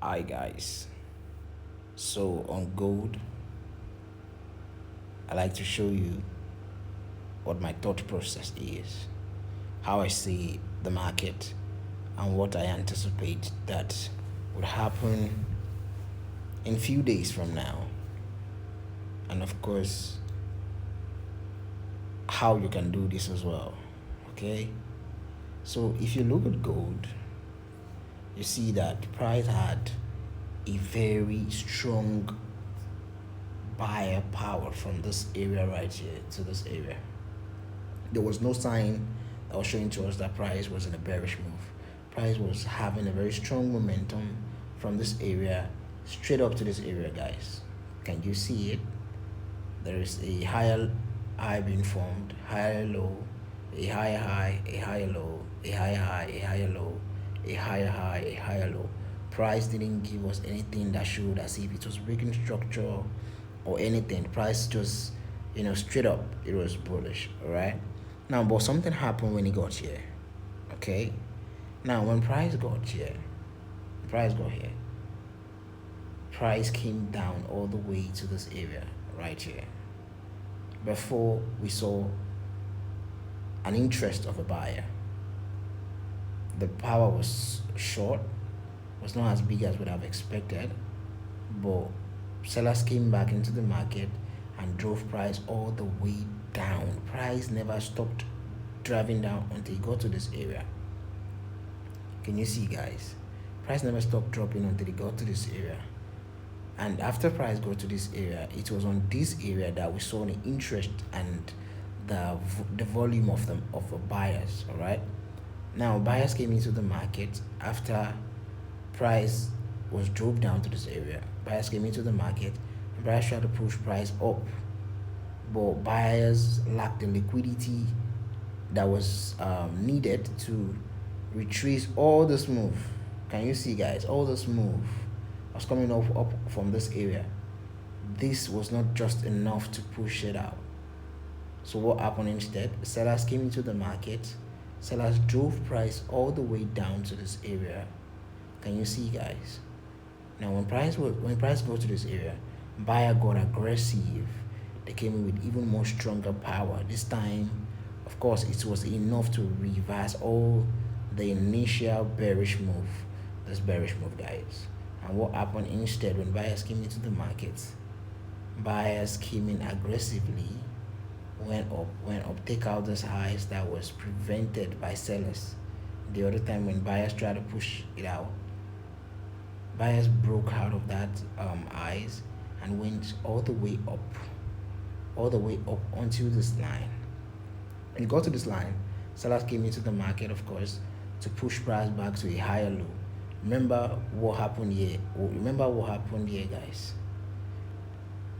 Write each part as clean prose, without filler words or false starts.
Hi guys, so on gold, I like to show you what my thought process is, how I see the market, and what I anticipate that would happen in few days from now, and of course how you can do this as well. Okay, so if you look at gold, you see that price had a very strong buyer power from this area right here to this area. There was no sign that was showing to us that price was in a bearish move. Price was having a very strong momentum from this area straight up to this area, guys. Can you see it? There is a higher high being formed, higher low, a higher high, a higher low, a higher high, a higher low, a higher high, a higher low. Price didn't give us anything that showed as if it was breaking structure or anything. Price just, straight up, it was bullish. All right. Now, but something happened when it got here. Okay. Now, when price got here, price got here. Price came down all the way to this area right here. Before we saw an interest of a buyer, the power was short, was not as big as would have expected, but sellers came back into the market and drove price all the way down. Price never stopped driving down until it got to this area. Can you see, guys? Price never stopped dropping until it got to this area. And after price got to this area, it was on this area that we saw the interest and the volume of the buyers. All right. Now buyers came into the market after price was drove down to this area. Buyers came into the market and buyers tried to push price up, but buyers lacked the liquidity that was needed to retrace all this move. Can you see, guys? All this move was coming up from this area. This was not just enough to push it out. So what happened instead? Sellers came into the market. Sellers drove price all the way down to this area. Can you see, guys? Now when price goes to this area, buyer got aggressive. They came in with even more stronger power. This time, of course, it was enough to reverse all the initial bearish move. This bearish move, guys. And what happened instead when buyers came into the market? Buyers came in aggressively, went up, take out those highs that was prevented by sellers. The other time when buyers tried to push it out, buyers broke out of that highs and went all the way up onto this line. When it got to this line, sellers came into the market, of course, to push price back to a higher low. Remember what happened here? Guys.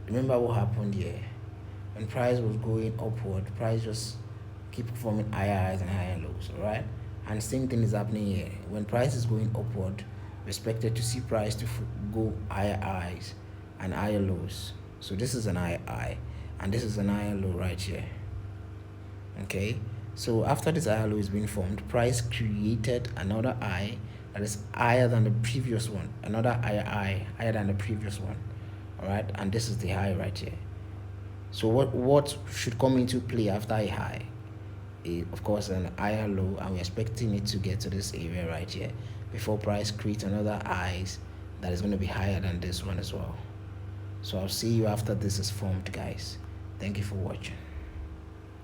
Remember what happened here? When price was going upward, price just keep forming higher highs and higher lows, all right? And same thing is happening here. When price is going upward, we expected to see price to go higher highs and higher lows. So this is an higher high, and this is an higher low right here. Okay, so after this higher low is being formed, price created another high that is higher than the previous one, another higher than the previous one. All right, and this is the high right here. So what should come into play after a high? Of course, an higher low, and we're expecting it to get to this area right here before price creates another highs that is going to be higher than this one as well. So I'll see you after this is formed, guys. Thank you for watching.